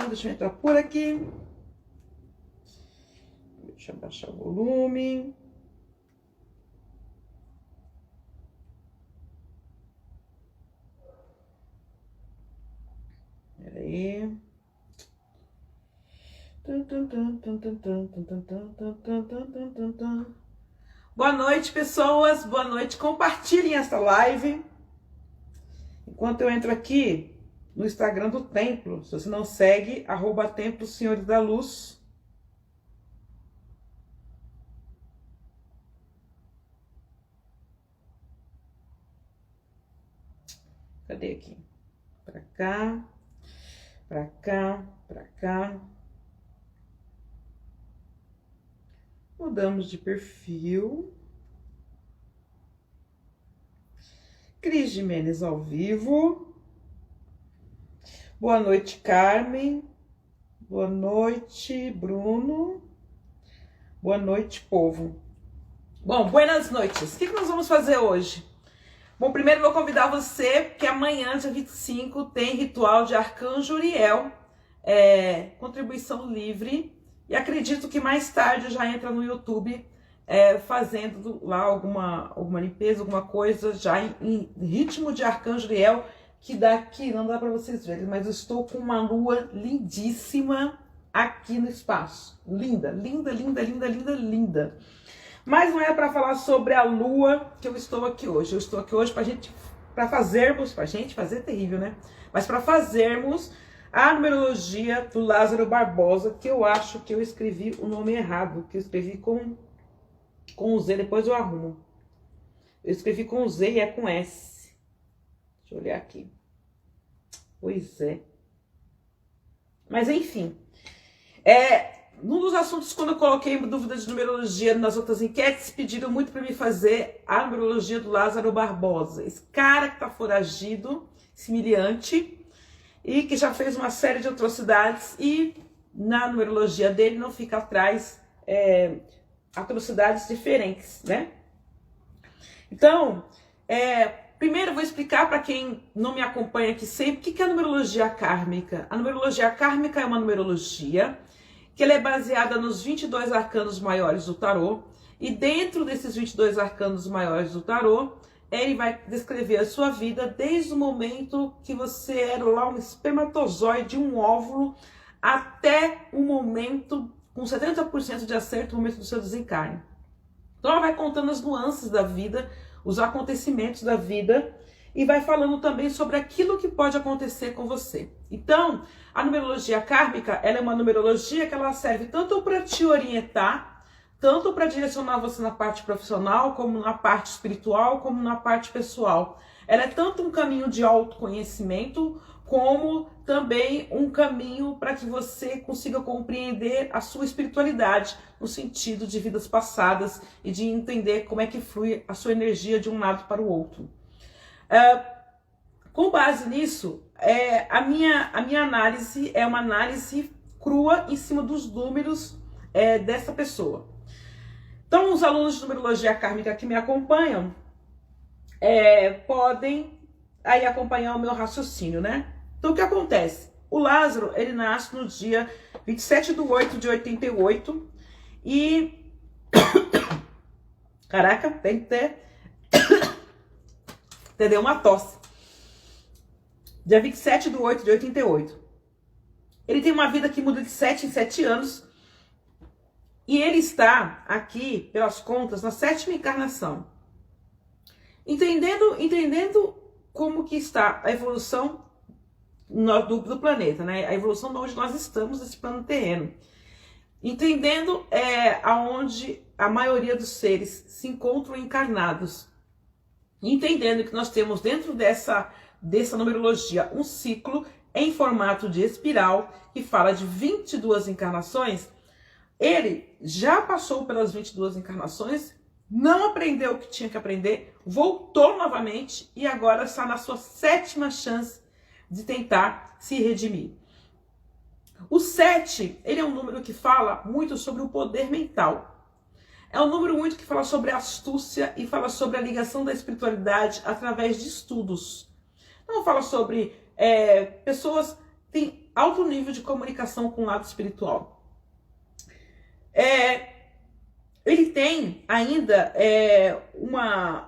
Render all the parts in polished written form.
Deixa eu entrar por aqui. Deixa eu baixar o volume. Pera aí. Boa noite, pessoas. Boa noite. Compartilhem essa live. Enquanto eu entro aqui no Instagram do Templo, se você não segue, @Templo Senhores da Luz. Cadê aqui? Pra cá, pra cá, pra cá. Mudamos de perfil. Cris Jimenez ao vivo. Boa noite, Carmen. Boa noite, Bruno. Boa noite, povo. Bom, buenas noites. O que nós vamos fazer hoje? Bom, primeiro eu vou convidar você, que amanhã, dia 25, tem ritual de Arcanjo Uriel, contribuição livre. E acredito que mais tarde já entra no YouTube fazendo lá alguma limpeza, alguma coisa, já em ritmo de Arcanjo Uriel, que daqui não dá para vocês verem, mas eu estou com uma lua lindíssima aqui no espaço. Linda, linda, linda, linda, linda, linda. Mas não é para falar sobre a lua que eu estou aqui hoje. Eu estou aqui hoje para fazermos, fazer é terrível, né? Mas para fazermos a numerologia do Lázaro Barbosa, que eu acho que eu escrevi o nome errado, que eu escrevi com o Z, depois eu arrumo. Eu escrevi com o Z e é com S. Deixa eu olhar aqui. Pois é. Mas enfim. Um dos assuntos, quando eu coloquei dúvida de numerologia nas outras enquetes, pediram muito para me fazer a numerologia do Lázaro Barbosa. Esse cara que tá foragido, esse miliante, e que já fez uma série de atrocidades, e na numerologia dele não fica atrás atrocidades diferentes, né? Então, primeiro eu vou explicar para quem não me acompanha aqui sempre, o que é a numerologia kármica. A numerologia kármica é uma numerologia que ela é baseada nos 22 arcanos maiores do tarô, e dentro desses 22 arcanos maiores do tarô, ele vai descrever a sua vida desde o momento que você era lá um espermatozoide, um óvulo, até o momento, com 70% de acerto, o momento do seu desencarne. Então ela vai contando as nuances da vida, os acontecimentos da vida, e vai falando também sobre aquilo que pode acontecer com você. Então, a numerologia kármica, ela é uma numerologia que ela serve tanto para te orientar, tanto para direcionar você na parte profissional, como na parte espiritual, como na parte pessoal. Ela é tanto um caminho de autoconhecimento, como também um caminho para que você consiga compreender a sua espiritualidade, no sentido de vidas passadas e de entender como é que flui a sua energia de um lado para o outro. Com base nisso, a minha análise é uma análise crua em cima dos números dessa pessoa. Então, os alunos de numerologia kármica que me acompanham podem aí acompanhar o meu raciocínio, né? Então, o que acontece? O Lázaro, ele nasce no dia 27/8/88 e... Caraca, tem que ter... Entendeu? Uma tosse. Dia 27/8/88. Ele tem uma vida que muda de 7 em 7 anos. E ele está aqui, pelas contas, na 7ª encarnação. Entendendo como que está a evolução do planeta, né? A evolução de onde nós estamos nesse plano terreno. Entendendo aonde a maioria dos seres se encontram encarnados. Entendendo que nós temos dentro dessa numerologia um ciclo em formato de espiral que fala de 22 encarnações. Ele já passou pelas 22 encarnações, não aprendeu o que tinha que aprender, voltou novamente e agora está na sua 7ª chance de tentar se redimir. O 7, ele é um número que fala muito sobre o poder mental. É um número muito que fala sobre a astúcia e fala sobre a ligação da espiritualidade através de estudos. Não fala sobre pessoas... alto nível de comunicação com o lado espiritual. Ele tem ainda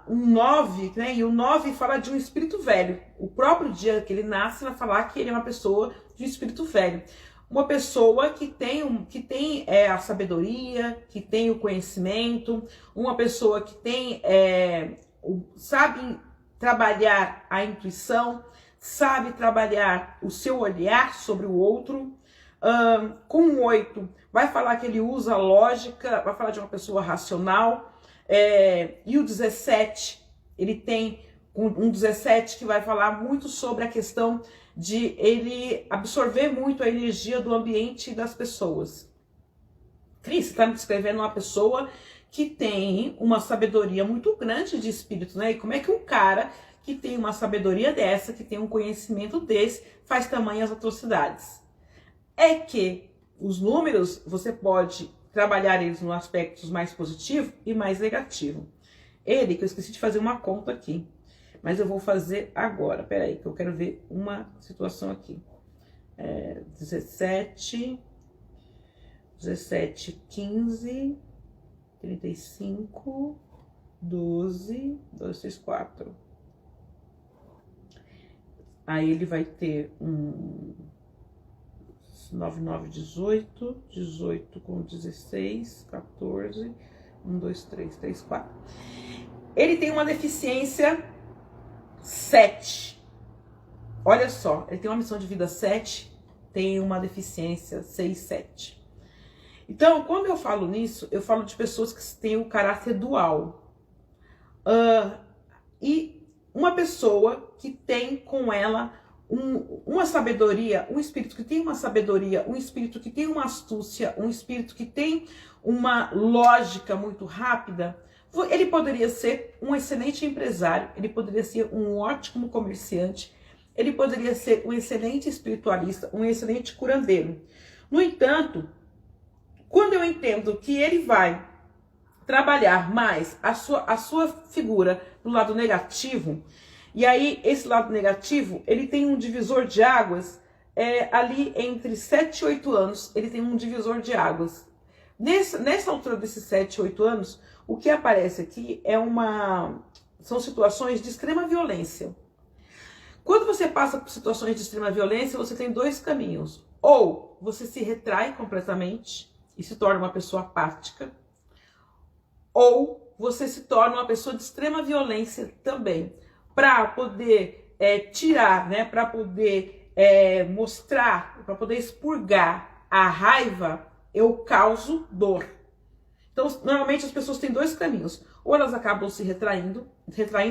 um 9, né? E o 9 fala de um espírito velho. O próprio dia que ele nasce vai falar que ele é uma pessoa de um espírito velho. Uma pessoa que tem a sabedoria, que tem o conhecimento, uma pessoa que tem sabe trabalhar a intuição, sabe trabalhar o seu olhar sobre o outro. Com o 8, vai falar que ele usa a lógica, vai falar de uma pessoa racional. E o 17, ele tem um 17 que vai falar muito sobre a questão de ele absorver muito a energia do ambiente e das pessoas. Cris, você está me descrevendo uma pessoa que tem uma sabedoria muito grande de espírito, né? E como é que um cara que tem uma sabedoria dessa, que tem um conhecimento desse, faz tamanhas atrocidades? É que os números, você pode trabalhar eles no aspecto mais positivo e mais negativo. Ele, que eu esqueci de fazer uma conta aqui, mas eu vou fazer agora. Peraí, que eu quero ver uma situação aqui. 17, 15, 35, 12, 2, 6, 4. Aí ele vai ter 9, 9, 18, 18 com 16, 14, 1, 2, 3, 3, 4. Ele tem uma deficiência 7. Olha só, ele tem uma missão de vida 7, tem uma deficiência 6, 7. Então, quando eu falo nisso, eu falo de pessoas que têm o caráter dual. E uma pessoa que tem com ela uma sabedoria, um espírito que tem uma sabedoria, um espírito que tem uma astúcia, um espírito que tem uma lógica muito rápida, ele poderia ser um excelente empresário, ele poderia ser um ótimo comerciante, ele poderia ser um excelente espiritualista, um excelente curandeiro. No entanto, quando eu entendo que ele vai trabalhar mais a sua figura no lado negativo, e aí esse lado negativo, ele tem um divisor de águas ali entre 7 e 8 anos, ele tem um divisor de águas. Nessa altura desses 7 e 8 anos, o que aparece aqui são situações de extrema violência. Quando você passa por situações de extrema violência, você tem dois caminhos. Ou você se retrai completamente e se torna uma pessoa apática, ou você se torna uma pessoa de extrema violência também, para poder tirar, né, para poder mostrar, para poder expurgar a raiva, eu causo dor. Então, normalmente as pessoas têm dois caminhos. Ou elas acabam se retraindo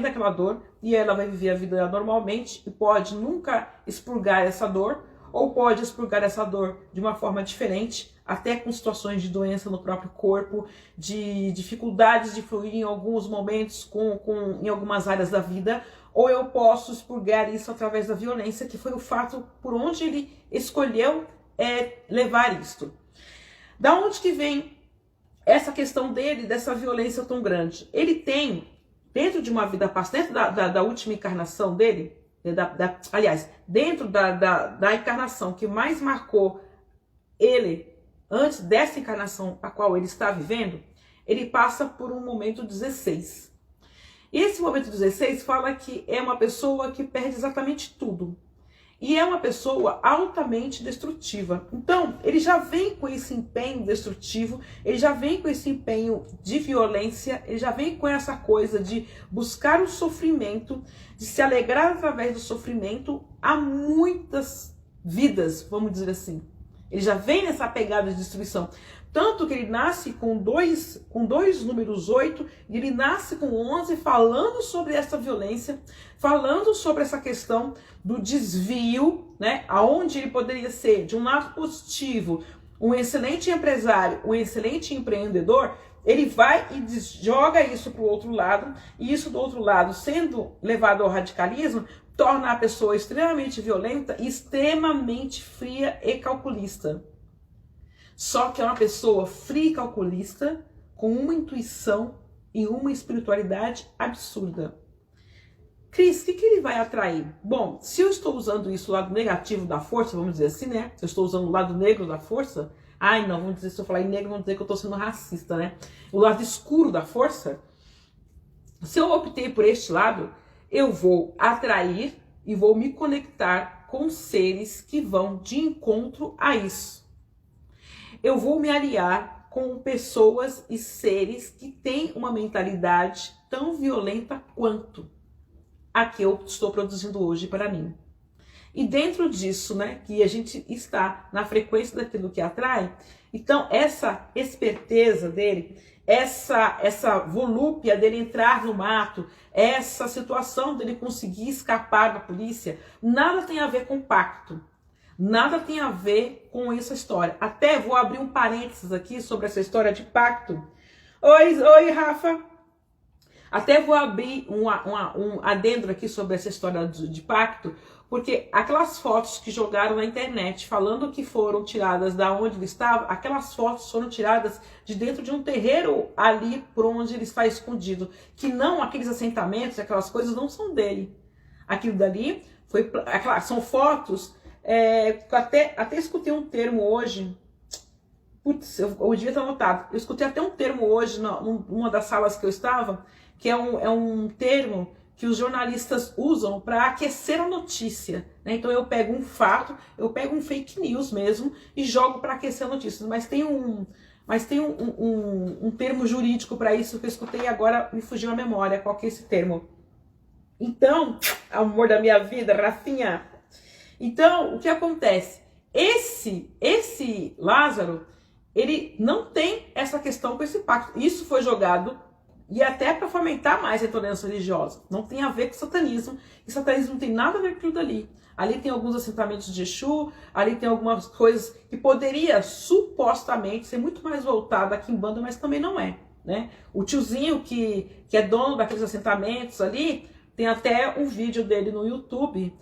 aquela dor, e ela vai viver a vida dela normalmente e pode nunca expurgar essa dor, ou pode expurgar essa dor de uma forma diferente, até com situações de doença no próprio corpo, de dificuldades de fluir em alguns momentos em algumas áreas da vida, ou eu posso expurgar isso através da violência, que foi o fato por onde ele escolheu levar isto. Da onde que vem essa questão dele, dessa violência tão grande? Ele tem, dentro de uma vida passada, dentro da última encarnação dele, aliás, dentro da encarnação que mais marcou ele, antes dessa encarnação a qual ele está vivendo, ele passa por um momento 16. Esse momento 16 fala que é uma pessoa que perde exatamente tudo. E é uma pessoa altamente destrutiva. Então, ele já vem com esse empenho destrutivo, ele já vem com esse empenho de violência, ele já vem com essa coisa de buscar o sofrimento, de se alegrar através do sofrimento a muitas vidas, vamos dizer assim. Ele já vem nessa pegada de destruição. Tanto que ele nasce com dois números 8, e ele nasce com 11 falando sobre essa violência, falando sobre essa questão do desvio, né? Aonde ele poderia ser, de um lado positivo, um excelente empresário, um excelente empreendedor, ele vai e joga isso para o outro lado, e isso do outro lado, sendo levado ao radicalismo, torna a pessoa extremamente violenta, extremamente fria e calculista. Só que é uma pessoa fria e calculista, com uma intuição e uma espiritualidade absurda. Cris, o que ele vai atrair? Bom, se eu estou usando isso, o lado negativo da força, vamos dizer assim, né? Se eu estou usando o lado negro da força, ai não, vamos dizer, se eu falar em negro, vamos dizer que eu estou sendo racista, né? O lado escuro da força, se eu optei por este lado, eu vou atrair e vou me conectar com seres que vão de encontro a isso. Eu vou me aliar com pessoas e seres que têm uma mentalidade tão violenta quanto a que eu estou produzindo hoje para mim. E dentro disso, né, que a gente está na frequência daquilo que atrai, então essa esperteza dele, essa volúpia dele entrar no mato, essa situação dele conseguir escapar da polícia, nada tem a ver com pacto. Nada tem a ver com essa história. Até vou abrir um parênteses aqui sobre essa história de pacto. Oi, Rafa. Até vou abrir um adendo aqui sobre essa história de pacto, porque aquelas fotos que jogaram na internet falando que foram tiradas da onde ele estava, aquelas fotos foram tiradas de dentro de um terreiro ali por onde ele está escondido. Que não, aqueles assentamentos, aquelas coisas não são dele. Aquilo dali são fotos. Até escutei um termo hoje. Putz, eu devia ter anotado. Eu escutei até um termo hoje numa das salas que eu estava, que é um termo que os jornalistas usam para aquecer a notícia, né? Então eu pego um fato, eu pego um fake news mesmo e jogo para aquecer a notícia. Mas tem um termo jurídico para isso que eu escutei e agora me fugiu a memória. Qual que é esse termo? Então, amor da minha vida, Rafinha. Então, o que acontece? Esse Lázaro, ele não tem essa questão com esse pacto. Isso foi jogado, e até para fomentar mais a intolerância religiosa. Não tem a ver com satanismo, e satanismo não tem nada a ver com aquilo dali. Ali tem alguns assentamentos de Exu, ali tem algumas coisas que poderia supostamente ser muito mais voltada a Quimbanda, mas também não é, né? O tiozinho que é dono daqueles assentamentos ali, tem até um vídeo dele no YouTube,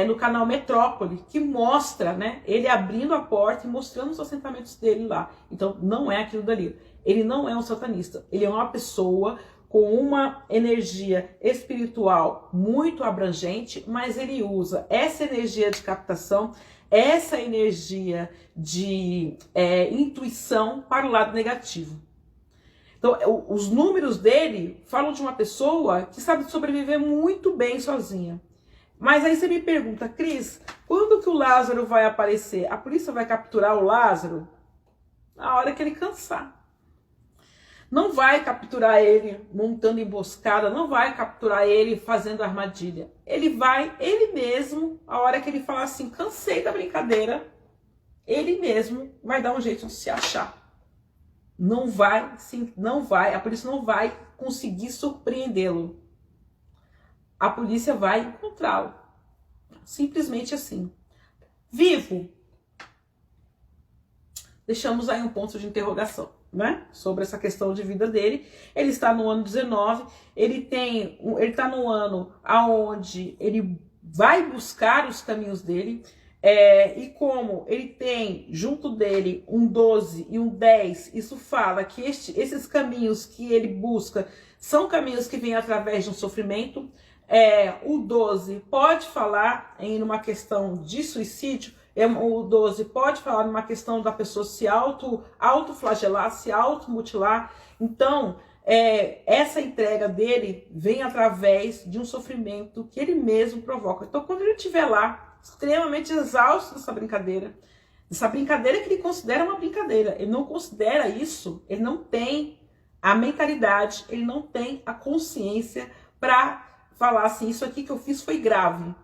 no canal Metrópole, que mostra, né, ele abrindo a porta e mostrando os assentamentos dele lá. Então, não é aquilo dali. Ele não é um satanista. Ele é uma pessoa com uma energia espiritual muito abrangente, mas ele usa essa energia de captação, essa energia de intuição para o lado negativo. Então, os números dele falam de uma pessoa que sabe sobreviver muito bem sozinha. Mas aí você me pergunta, Cris, quando que o Lázaro vai aparecer? A polícia vai capturar o Lázaro? Na hora que ele cansar. Não vai capturar ele montando emboscada, não vai capturar ele fazendo armadilha. Ele mesmo, a hora que ele falar assim, cansei da brincadeira, ele mesmo vai dar um jeito de se achar. Não vai, a polícia não vai conseguir surpreendê-lo. A polícia vai encontrá-lo. Simplesmente assim. Vivo. Deixamos aí um ponto de interrogação, né? Sobre essa questão de vida dele. Ele está no ano 19, ele está no ano onde ele vai buscar os caminhos dele. E como ele tem junto dele um 12 e um 10, isso fala que esses caminhos que ele busca são caminhos que vêm através de um sofrimento. O 12 pode falar em uma questão de suicídio, o 12 pode falar numa questão da pessoa se autoflagelar, se automutilar. Então, essa entrega dele vem através de um sofrimento que ele mesmo provoca. Então, quando ele estiver lá, extremamente exausto dessa brincadeira que ele considera uma brincadeira, ele não considera isso, ele não tem a mentalidade, ele não tem a consciência para falar assim, isso aqui que eu fiz foi grave.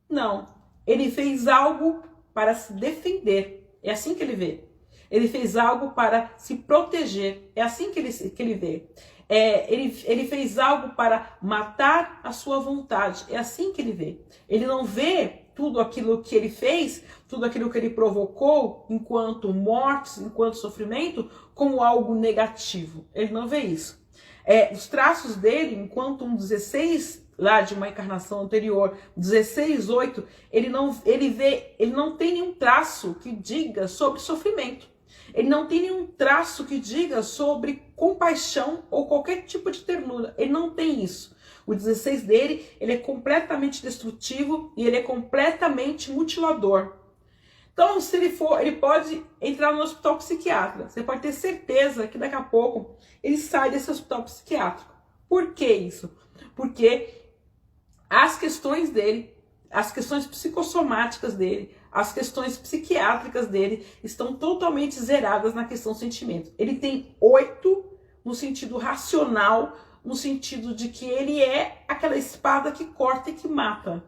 Não, ele fez algo para se defender, é assim que ele vê. Ele fez algo para se proteger, é assim que ele vê. Ele fez algo para matar a sua vontade, é assim que ele vê. Ele não vê tudo aquilo que ele fez, tudo aquilo que ele provocou, enquanto mortes, enquanto sofrimento, como algo negativo. Ele não vê isso. Os traços dele, enquanto um 16 lá de uma encarnação anterior, 16/8, ele não tem nenhum traço que diga sobre sofrimento. Ele não tem nenhum traço que diga sobre compaixão ou qualquer tipo de ternura. Ele não tem isso. O 16 dele, ele é completamente destrutivo e ele é completamente mutilador. Então, se ele for, ele pode entrar no hospital psiquiátrico. Você pode ter certeza que daqui a pouco ele sai desse hospital psiquiátrico. Por que isso? Porque as questões dele, as questões psicossomáticas dele, as questões psiquiátricas dele estão totalmente zeradas na questão sentimento. Ele tem 8 no sentido racional, no sentido de que ele é aquela espada que corta e que mata.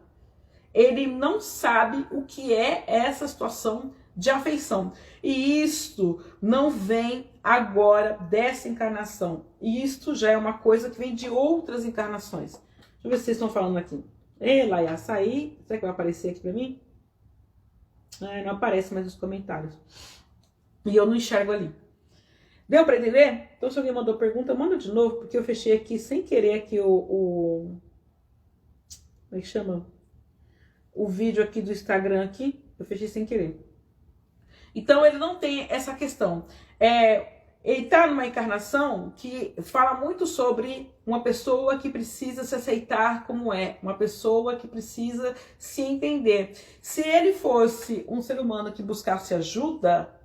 Ele não sabe o que é essa situação de afeição. E isto não vem agora dessa encarnação. E isto já é uma coisa que vem de outras encarnações. Deixa eu ver se vocês estão falando aqui. Ei, Laia, açaí. Será que vai aparecer aqui pra mim? Não aparece mais nos comentários. E eu não enxergo ali. Deu pra entender? Então, se alguém mandou pergunta, manda de novo, porque eu fechei aqui sem querer aqui como é que chama? O vídeo aqui do Instagram aqui. Eu fechei sem querer. Então, ele não tem essa questão. Ele tá numa encarnação que fala muito sobre uma pessoa que precisa se aceitar como é, uma pessoa que precisa se entender. Se ele fosse um ser humano que buscasse ajuda,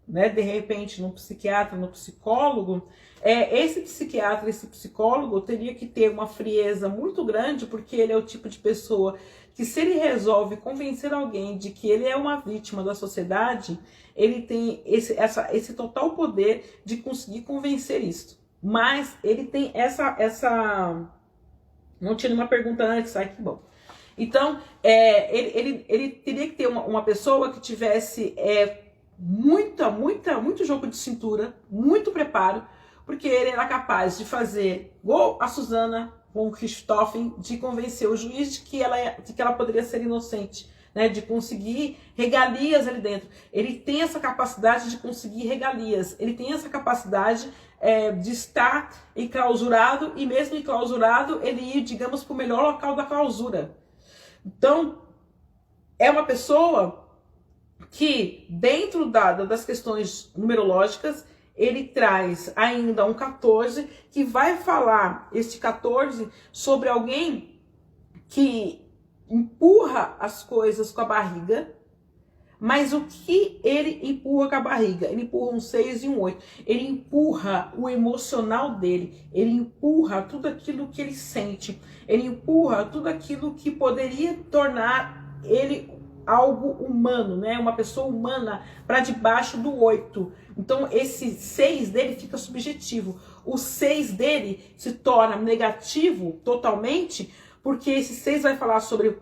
né, de repente no psiquiatra, no psicólogo, esse psiquiatra, esse psicólogo teria que ter uma frieza muito grande, porque ele é o tipo de pessoa que, se ele resolve convencer alguém de que ele é uma vítima da sociedade, ele tem esse total poder de conseguir convencer isso. Mas ele tem não tinha nenhuma pergunta antes, ai que bom. Então, ele teria que ter uma pessoa que tivesse muito jogo de cintura, muito preparo, porque ele era capaz de fazer igual a Susana von Richthofen, de convencer o juiz de que ela poderia ser inocente, né, de conseguir regalias ali dentro. Ele tem essa capacidade de conseguir regalias, ele tem essa capacidade de estar enclausurado, e mesmo enclausurado, ele ir, digamos, para o melhor local da clausura. Então, é uma pessoa que, dentro das questões numerológicas, ele traz ainda um 14, que vai falar, este 14, sobre alguém que empurra as coisas com a barriga. Mas o que ele empurra com a barriga? Ele empurra um 6 e um 8. Ele empurra o emocional dele. Ele empurra tudo aquilo que ele sente. Ele empurra tudo aquilo que poderia tornar ele algo humano, né? Uma pessoa humana, para debaixo do 8. Então esse 6 dele fica subjetivo. O 6 dele se torna negativo totalmente, porque esse 6 vai falar sobre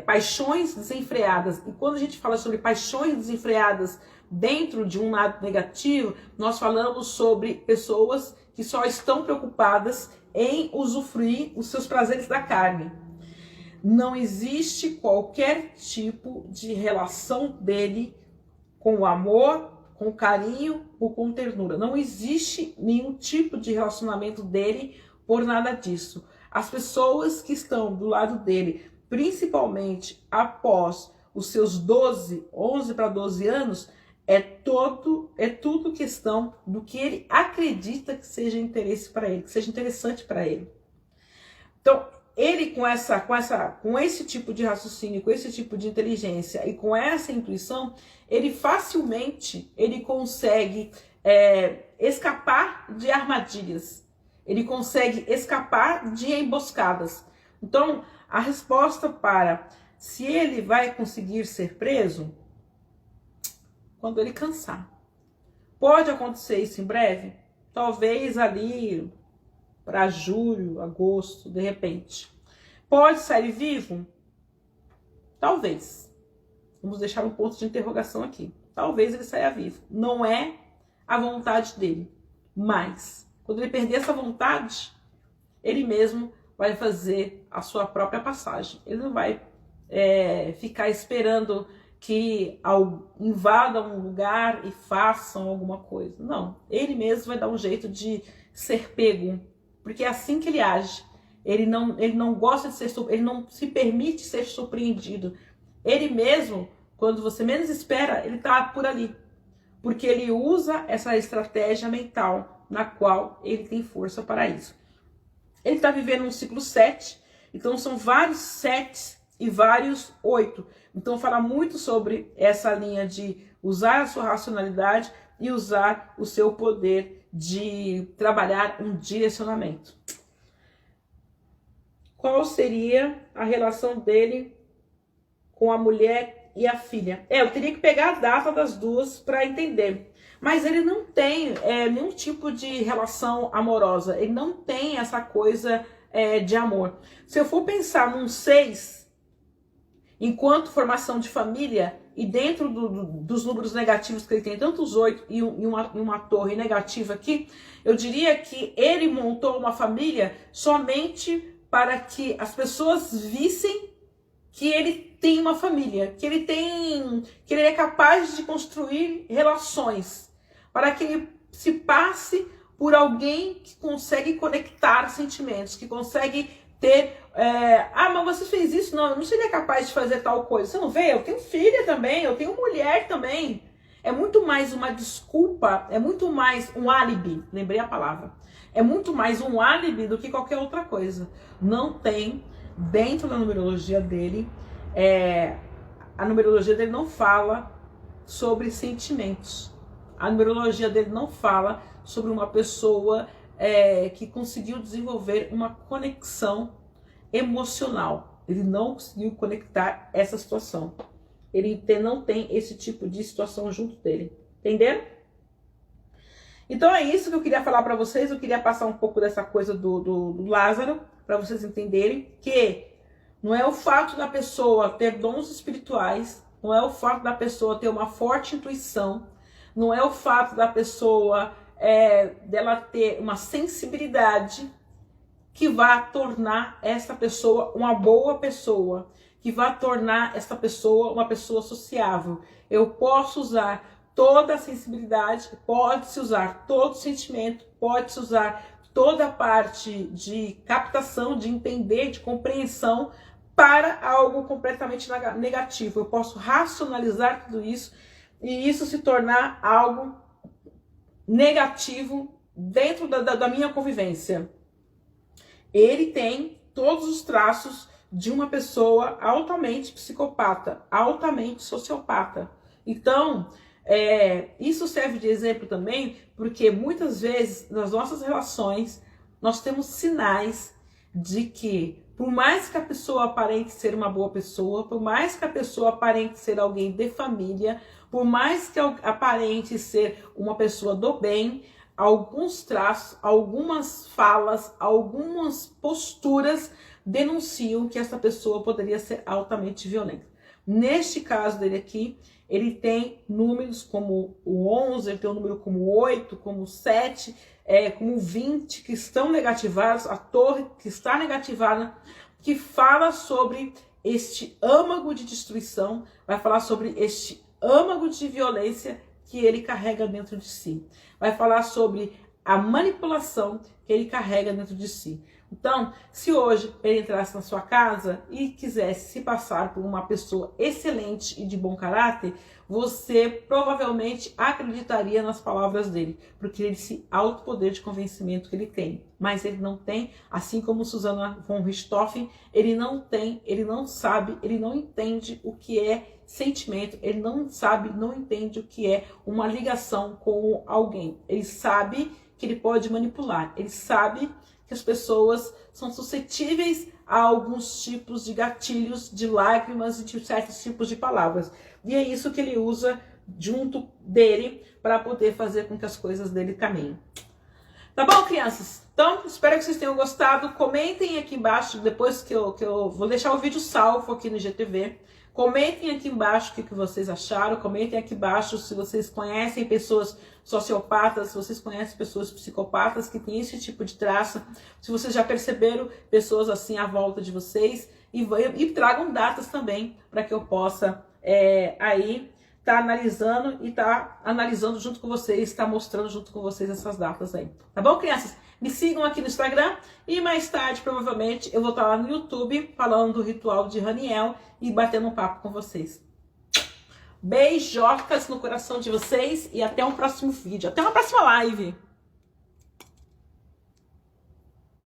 paixões desenfreadas. E quando a gente fala sobre paixões desenfreadas dentro de um lado negativo, nós falamos sobre pessoas que só estão preocupadas em usufruir os seus prazeres da carne. Não existe qualquer tipo de relação dele com o amor, com carinho ou com ternura. Não existe nenhum tipo de relacionamento dele por nada disso. As pessoas que estão do lado dele, principalmente após os seus 11 para 12 anos, é tudo questão do que ele acredita que seja interesse para ele, que seja interessante para ele. Então, ele com esse tipo de raciocínio, com esse tipo de inteligência e com essa intuição, ele facilmente consegue escapar de armadilhas, ele consegue escapar de emboscadas. Então, a resposta para se ele vai conseguir ser preso, quando ele cansar. Pode acontecer isso em breve? Talvez ali para julho, agosto, de repente. Pode sair vivo? Talvez. Vamos deixar um ponto de interrogação aqui. Talvez ele saia vivo. Não é a vontade dele. Mas, quando ele perder essa vontade, ele mesmo vai fazer a sua própria passagem. Ele não vai ficar esperando que invadam um lugar e façam alguma coisa. Não. Ele mesmo vai dar um jeito de ser pego. Porque é assim que ele age. Ele não gosta de ser, ele não se permite ser surpreendido. Ele mesmo, quando você menos espera, ele está por ali. Porque ele usa essa estratégia mental, na qual ele tem força para isso. Ele está vivendo um ciclo 7, Então são vários 7 e vários 8. Então fala muito sobre essa linha de usar a sua racionalidade e usar o seu poder de trabalhar um direcionamento. Qual seria a relação dele com a mulher e a filha? Eu teria que pegar a data das duas para entender. Mas ele não tem nenhum tipo de relação amorosa. Ele não tem essa coisa de amor. Se eu for pensar num 6, enquanto formação de família, e dentro dos números negativos que ele tem, tanto os 8 e uma torre negativa aqui, eu diria que ele montou uma família somente para que as pessoas vissem que ele tem uma família, que ele é capaz de construir relações, para que ele se passe por alguém que consegue conectar sentimentos, que consegue ter... mas você fez isso? Não, eu não seria capaz de fazer tal coisa. Você não vê? Eu tenho filha também, eu tenho mulher também. É muito mais uma desculpa, é muito mais um álibi, lembrei a palavra. É muito mais um álibi do que qualquer outra coisa. Não tem, dentro da numerologia dele, a numerologia dele não fala sobre sentimentos. A numerologia dele não fala sobre uma pessoa que conseguiu desenvolver uma conexão emocional. Ele não conseguiu conectar essa situação. Ele não tem esse tipo de situação junto dele. Entenderam? Então é isso que eu queria falar para vocês. Eu queria passar um pouco dessa coisa do Lázaro, para vocês entenderem que não é o fato da pessoa ter dons espirituais, não é o fato da pessoa ter uma forte intuição, não é o fato da pessoa dela ter uma sensibilidade que vai tornar essa pessoa uma boa pessoa, que vai tornar essa pessoa uma pessoa sociável. Eu posso usar toda a sensibilidade, pode-se usar todo o sentimento, pode-se usar toda a parte de captação, de entender, de compreensão para algo completamente negativo. Eu posso racionalizar tudo isso e isso se tornar algo negativo dentro da minha convivência. Ele tem todos os traços de uma pessoa altamente psicopata, altamente sociopata. Então, isso serve de exemplo também, porque muitas vezes nas nossas relações nós temos sinais de que, por mais que a pessoa aparente ser uma boa pessoa, por mais que a pessoa aparente ser alguém de família, por mais que aparente ser uma pessoa do bem, alguns traços, algumas falas, algumas posturas denunciam que essa pessoa poderia ser altamente violenta. Neste caso dele aqui, ele tem números como o 11, ele tem um número como 8, como 7, como 20, que estão negativados, a torre que está negativada, que fala sobre este âmago de destruição, vai falar sobre este âmago de violência que ele carrega dentro de si. Vai falar sobre a manipulação que ele carrega dentro de si. Então, se hoje ele entrasse na sua casa e quisesse se passar por uma pessoa excelente e de bom caráter, você provavelmente acreditaria nas palavras dele, porque ele se autopoder de convencimento que ele tem. Mas ele não tem, assim como Susana von Richthofen, ele não tem, ele não sabe, ele não entende o que é sentimento, ele não sabe, não entende o que é uma ligação com alguém. Ele sabe que ele pode manipular, ele sabe que as pessoas são suscetíveis a alguns tipos de gatilhos, de lágrimas e de certos tipos de palavras. E é isso que ele usa junto dele para poder fazer com que as coisas dele caminhem. Tá bom, crianças? Então, espero que vocês tenham gostado. Comentem aqui embaixo, depois que eu vou deixar o vídeo salvo aqui no IGTV. Comentem aqui embaixo o que vocês acharam. Comentem aqui embaixo se vocês conhecem pessoas sociopatas, se vocês conhecem pessoas psicopatas que têm esse tipo de traço. Se vocês já perceberam pessoas assim à volta de vocês. E tragam datas também para que eu possa aí tá analisando e tá analisando junto com vocês, tá mostrando junto com vocês essas datas aí. Tá bom, crianças? Me sigam aqui no Instagram e mais tarde, provavelmente, eu vou estar lá no YouTube falando do ritual de Raniel e batendo um papo com vocês. Beijocas no coração de vocês e até um próximo vídeo. Até uma próxima live!